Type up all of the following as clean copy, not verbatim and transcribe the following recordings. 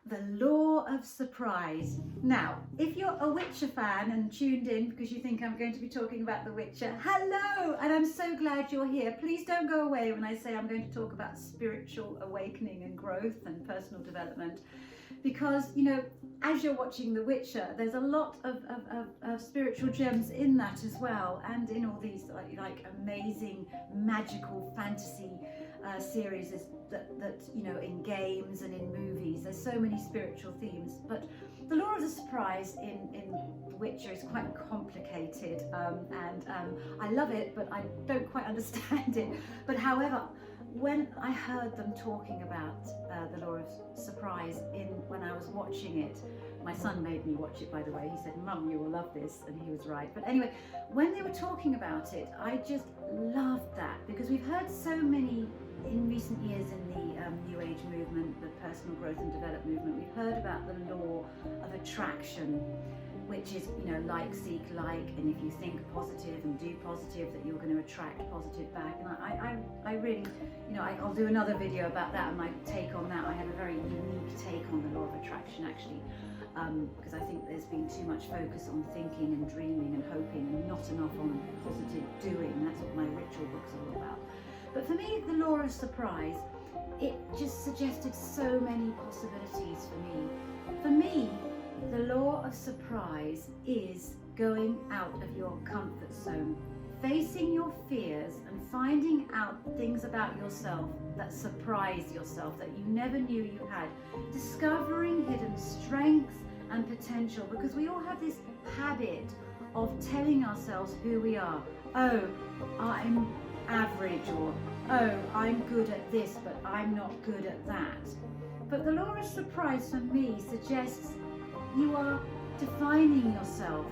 The law of surprise. Now, if you're a Witcher fan and tuned in because you think I'm going to be talking about The Witcher, hello, and I'm so glad you're here. Please don't go away when I say I'm going to talk about spiritual awakening and growth and personal development, because, you know, as you're watching The Witcher, there's a lot of spiritual gems in that as well, and in all these like amazing magical fantasy series that you know, in games and in movies. There's so many spiritual themes, but the law of the surprise in The Witcher is quite complicated, and I love it, but I don't quite understand it. But however, when I heard them talking about the law of surprise when I was watching it, my son made me watch it, by the way. He said, "Mum, you will love this," and he was right. But anyway, when they were talking about it, I just loved that, because we've heard so many in recent years in the New Age movement, the personal growth and development movement. We've heard about the law of attraction, which is, you know, like seek like, and if you think positive and do positive, that you're going to attract positive back. And I really, you know, I'll do another video about that and my take on that. I have a very unique take on the law of attraction, actually, because I think there's been too much focus on thinking and dreaming and hoping and not enough on positive doing. That's what my ritual books are all about. But for me, the law of surprise, it just suggested so many possibilities for me. For me, the law of surprise is going out of your comfort zone, facing your fears and finding out things about yourself that surprise yourself, that you never knew you had, discovering hidden strengths and potential, because we all have this habit of telling ourselves who we are. Oh, I'm average, or oh, I'm good at this but I'm not good at that. But the law of surprise for me suggests you are defining yourself.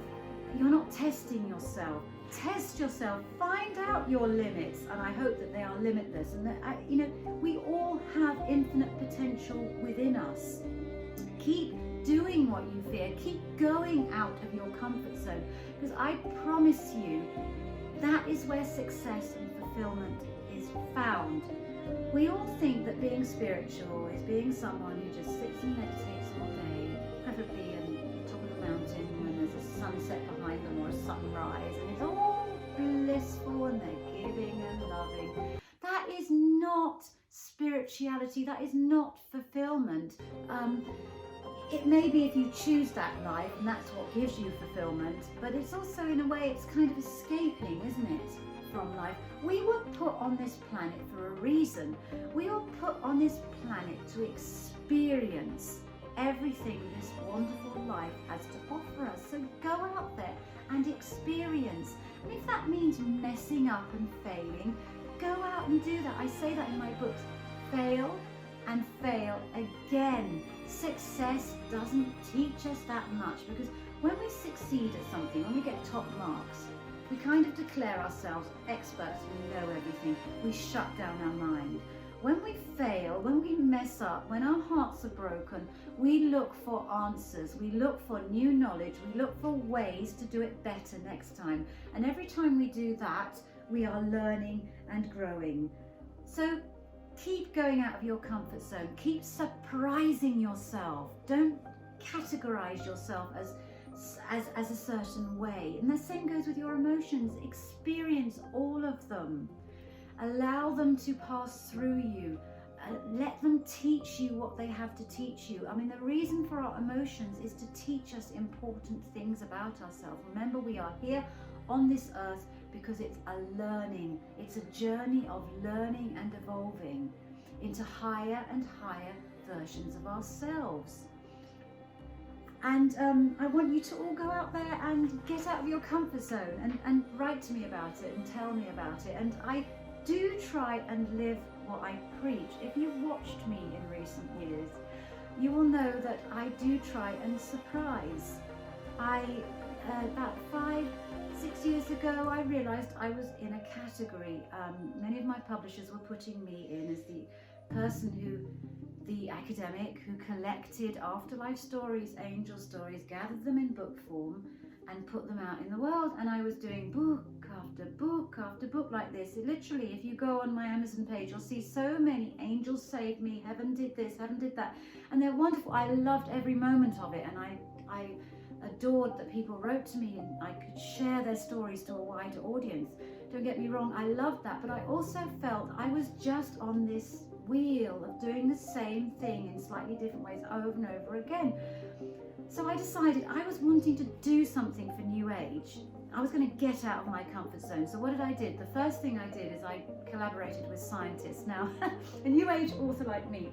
You're not testing yourself. Test yourself, find out your limits, and I hope that they are limitless, and that, you know, we all have infinite potential within us. Keep doing what you fear, keep going out of your comfort zone, because I promise you that is where success and fulfillment is found. We all think that being spiritual is being someone who just sits and meditates all day, preferably on the top of a mountain when there's a sunset behind them or a sunrise, and it's all blissful and they're giving and loving. That is not spirituality, that is not fulfillment. It may be if you choose that life and that's what gives you fulfillment, but it's also, in a way, it's kind of escaping, isn't it, from life. We were put on this planet for a reason. We were put on this planet to experience everything this wonderful life has to offer us. So go out there and experience. And if that means messing up and failing, go out and do that. I say that in my books. Fail and fail again. Success doesn't teach us that much, because when we succeed at something, when we get top marks, we kind of declare ourselves experts, we know everything, we shut down our mind. When we fail, when we mess up, when our hearts are broken, we look for answers, we look for new knowledge, we look for ways to do it better next time. And every time we do that, we are learning and growing. So keep going out of your comfort zone, keep surprising yourself. Don't categorize yourself as a certain way. And the same goes with your emotions. Experience all of them. Allow them to pass through you. Let them teach you what they have to teach you. I mean, the reason for our emotions is to teach us important things about ourselves. Remember, we are here on this earth because it's a learning. It's a journey of learning and evolving into higher and higher versions of ourselves. And I want you to all go out there and get out of your comfort zone and write to me about it and tell me about it. And I do try and live what I preach. If you've watched me in recent years, you will know that I do try and surprise. About 5-6 years ago, I realized I was in a category. Many of my publishers were putting me in as the academic who collected afterlife stories, angel stories, gathered them in book form and put them out in the world. And I was doing book after book after book like this. Literally, if you go on my Amazon page, you'll see so many angels saved me, heaven did this, heaven did that, and they're wonderful. I loved every moment of it, and I adored that people wrote to me and I could share their stories to a wider audience. Don't get me wrong, I loved that, but I also felt I was just on this wheel of doing the same thing in slightly different ways over and over again. So I decided I was wanting to do something for New Age. I was going to get out of my comfort zone. So what did I do? The first thing I did is I collaborated with scientists. Now, a New Age author like me,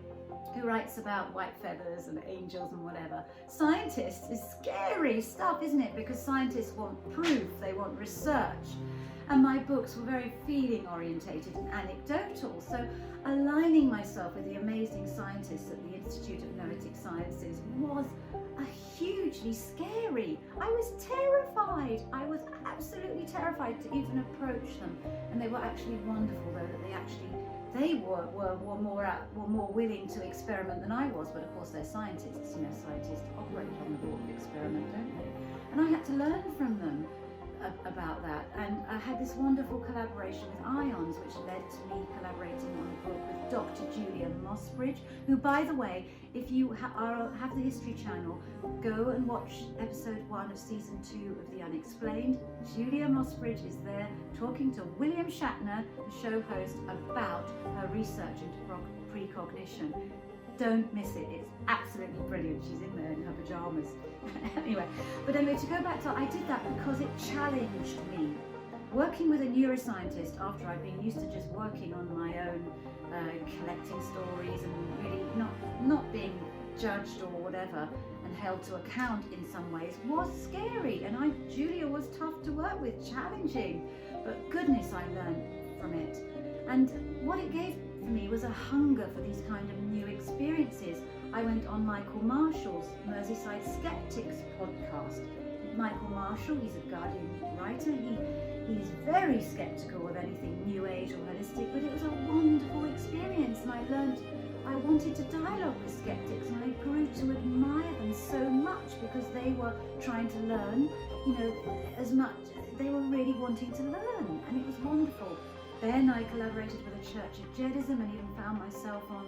who writes about white feathers and angels and whatever, scientists is scary stuff, isn't it? Because scientists want proof, they want research. And my books were very feeling orientated and anecdotal. So aligning myself with the amazing scientists at the Institute of Noetic Sciences was hugely scary. I was terrified. I was absolutely terrified to even approach them. And they were actually wonderful, though, that they were more willing to experiment than I was. But of course, they're scientists. You know, scientists operate on the law of experiment, don't they? And I had to learn from them about that, and I had this wonderful collaboration with Ions, which led to me collaborating on a book with Dr. Julia Mossbridge, who, by the way, if you have the History Channel, go and watch episode 1 of season 2 of The Unexplained. Julia Mossbridge is there talking to William Shatner, the show host, about her research into precognition. Don't miss it. It's absolutely brilliant. She's in there in her pajamas. Anyway, to go back to, I did that because it challenged me. Working with a neuroscientist after I'd been used to just working on my own, collecting stories and really not being judged or whatever and held to account in some ways was scary. And Julia was tough to work with, challenging, but goodness, I learned from it. And what it gave for me was a hunger for these kind of new experiences. I went on Michael Marshall's Merseyside Skeptics podcast. Michael Marshall, he's a Guardian writer. He's very skeptical of anything New Age or holistic, but it was a wonderful experience, and I wanted to dialogue with skeptics, and I grew to admire them so much because they were trying to learn, as much. They were really wanting to learn, and it was wonderful. Then I collaborated with the Church of Jedism and even found myself on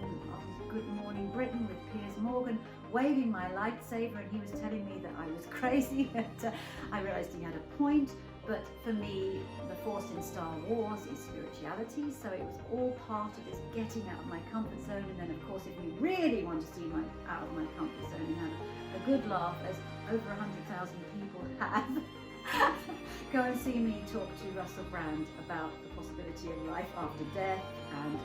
Good Morning Britain with Piers Morgan, waving my lightsaber, and he was telling me that I was crazy. And I realised he had a point. But for me, the Force in Star Wars is spirituality, so it was all part of this getting out of my comfort zone. And then, of course, if you really want to see out of my comfort zone and have a good laugh, as over 100,000 people have, go and see me talk to Russell Brand about the possibility of life after death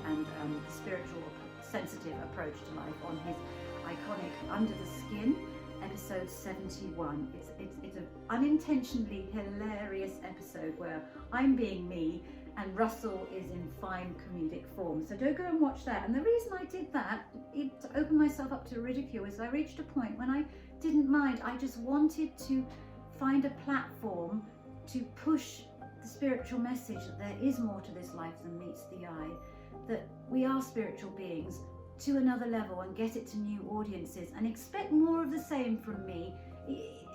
and the spiritual, sensitive approach to life on his iconic Under the Skin, episode 71. It's an unintentionally hilarious episode where I'm being me and Russell is in fine comedic form. So don't go and watch that. And the reason I did that, to open myself up to ridicule, is I reached a point when I didn't mind. I just wanted to find a platform to push the spiritual message that there is more to this life than meets the eye, that we are spiritual beings, to another level, and get it to new audiences, and expect more of the same from me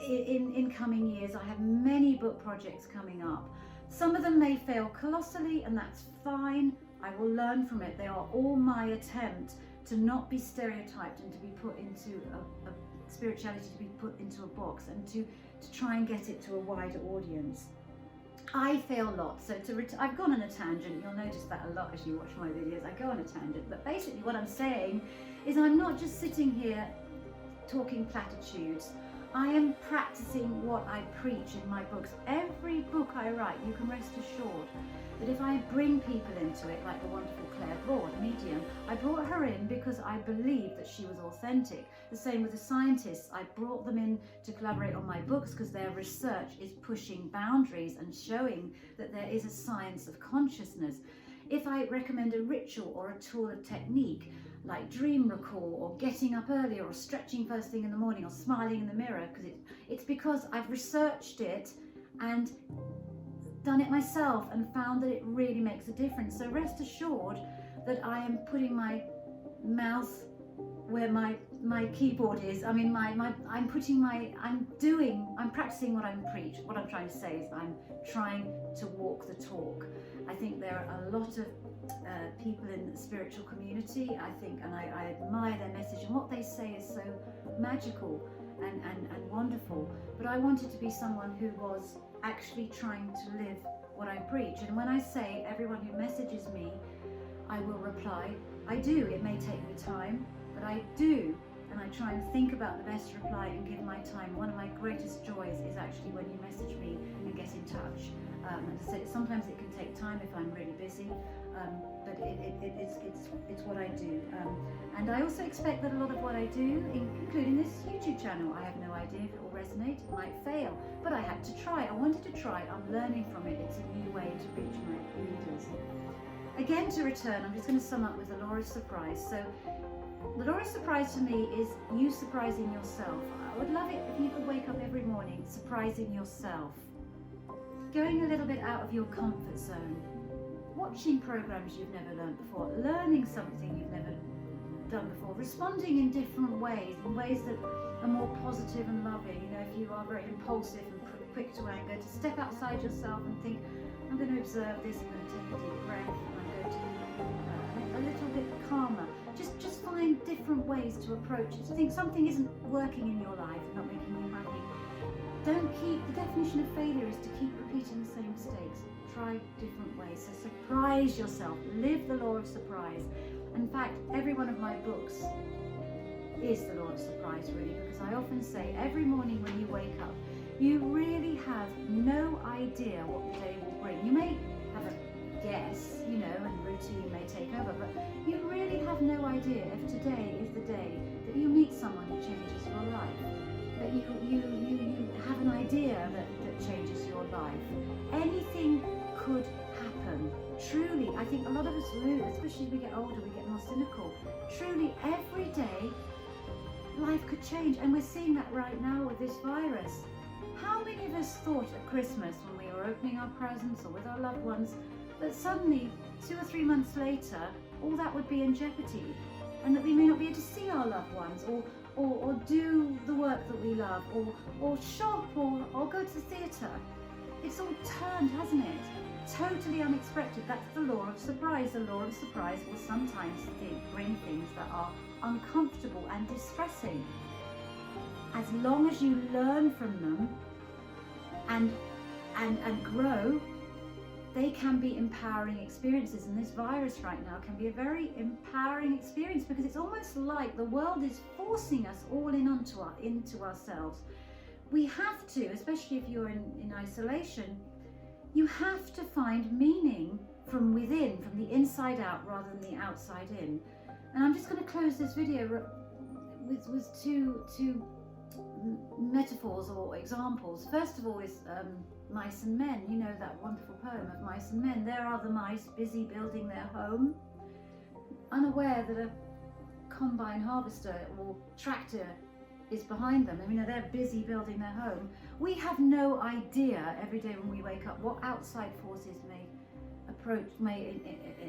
in coming years. I have many book projects coming up. Some of them may fail colossally, and that's fine. I will learn from it. They are all my attempt to not be stereotyped and to be put into a spirituality, to be put into a box, and to try and get it to a wider audience. I fail a lot, so I've gone on a tangent. You'll notice that a lot as you watch my videos. I go on a tangent, but basically what I'm saying is I'm not just sitting here talking platitudes. I am practicing what I preach in my books. Every book I write, you can rest assured that if I bring people into it, like the wonderful Claire Broad, medium, I brought her in because I believed that she was authentic. The same with the scientists. I brought them in to collaborate on my books because their research is pushing boundaries and showing that there is a science of consciousness. If I recommend a ritual or a tool of technique, like dream recall or getting up earlier or stretching first thing in the morning or smiling in the mirror, it's because I've researched it and done it myself and found that it really makes a difference. So rest assured that I am putting my mouth where my my keyboard is. I mean, I'm practicing what I'm preach. What I'm trying to say is I'm trying to walk the talk. I think there are a lot of people in the spiritual community, I think, and I admire their message, and what they say is so magical and wonderful. But I wanted to be someone who was actually trying to live what I preach. And when I say everyone who messages me, I will reply, I do. It may take me time, but I do. And I try and think about the best reply and give my time. One of my greatest joys is actually when you message me and get in touch. And I said, sometimes it can take time if I'm really busy, but it's what I do. And I also expect that a lot of what I do, including this YouTube channel, I have no idea if it will resonate. It might fail, but I had to try. I wanted to try. I'm learning from it. It's a new way to reach my readers. Again, to return, I'm just going to sum up with the law of surprise. So the law of surprise to me is you surprising yourself. I would love it if you could wake up every morning surprising yourself. Going a little bit out of your comfort zone. Watching programs you've never learned before. Learning something you've never done before. Responding in different ways, in ways that are more positive and loving. You know, if you are very impulsive and quick to anger, to step outside yourself and think, I'm going to observe this, I'm going to take a deep breath, and I'm going to be a little bit calmer. Just find different ways to approach it. To think something isn't working in your life, not making you happy. Don't keep, the definition of failure is to keep repeating the same mistakes. Try different ways. So surprise yourself. Live the law of surprise. In fact, every one of my books is the law of surprise, really, because I often say every morning when you wake up, you really have no idea what the day will bring. You may have a guess, you know, and routine may take over, but you really have no idea if today is the day that you meet someone who changes your life, that you have an idea that changes your life. Anything could happen. Truly, I think a lot of us lose, especially as we get older, we get more cynical. Truly, every day, life could change, and we're seeing that right now with this virus. How many of us thought at Christmas, when we were opening our presents or with our loved ones, that suddenly, 2 or 3 months later, all that would be in jeopardy, and that we may not be able to see our loved ones, or do the work that we love, or shop, or go to the theatre. It's all turned, hasn't it? Totally unexpected. That's the law of surprise. The law of surprise will sometimes bring things that are uncomfortable and distressing. As long as you learn from them and grow, they can be empowering experiences. And this virus right now can be a very empowering experience, because it's almost like the world is forcing us all into ourselves. We have to, especially if you're in isolation, you have to find meaning from within, from the inside out rather than the outside in. And I'm just going to close this video with two metaphors or examples. First of all is Mice and Men. You know that wonderful poem of Mice and Men. There are the mice busy building their home, unaware that a combine harvester or tractor is behind them. I mean, they're busy building their home. We have no idea every day when we wake up what outside forces may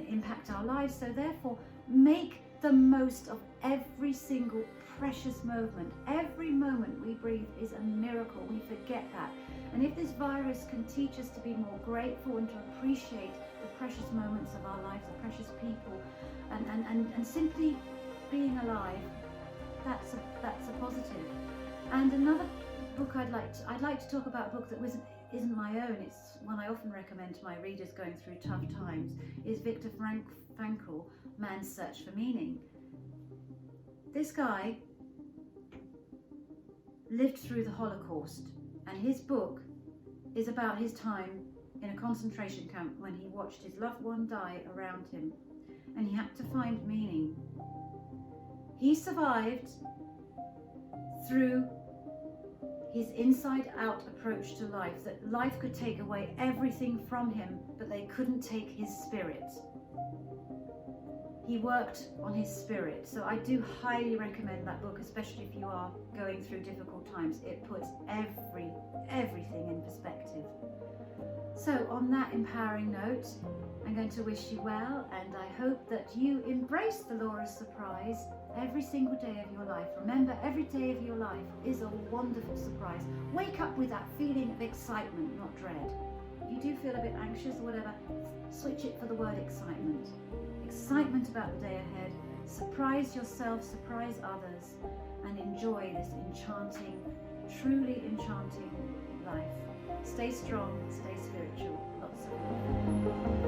impact our lives. So therefore, make the most of every single precious moment. Every moment we breathe is a miracle. We forget that. And if this virus can teach us to be more grateful and to appreciate the precious moments of our lives, the precious people, and simply being alive, that's a positive. And another book I'd like to talk about, a book that isn't my own, it's one I often recommend to my readers going through tough times, is Viktor Frankl, Man's Search for Meaning. This guy lived through the Holocaust, and his book is about his time in a concentration camp when he watched his loved one die around him, and he had to find meaning. He survived through his inside-out approach to life, that life could take away everything from him, but they couldn't take his spirit. he worked on his spirit. So I do highly recommend that book, especially if you are going through difficult times. It puts everything in perspective. So on that empowering note, I'm going to wish you well, and I hope that you embrace the law of surprise every single day of your life. Remember, every day of your life is a wonderful surprise. Wake up with that feeling of excitement, not dread. If you do feel a bit anxious or whatever, switch it for the word excitement. Excitement about the day ahead. Surprise yourself, surprise others, and enjoy this enchanting, truly enchanting life. Stay strong, stay spiritual. Lots of love.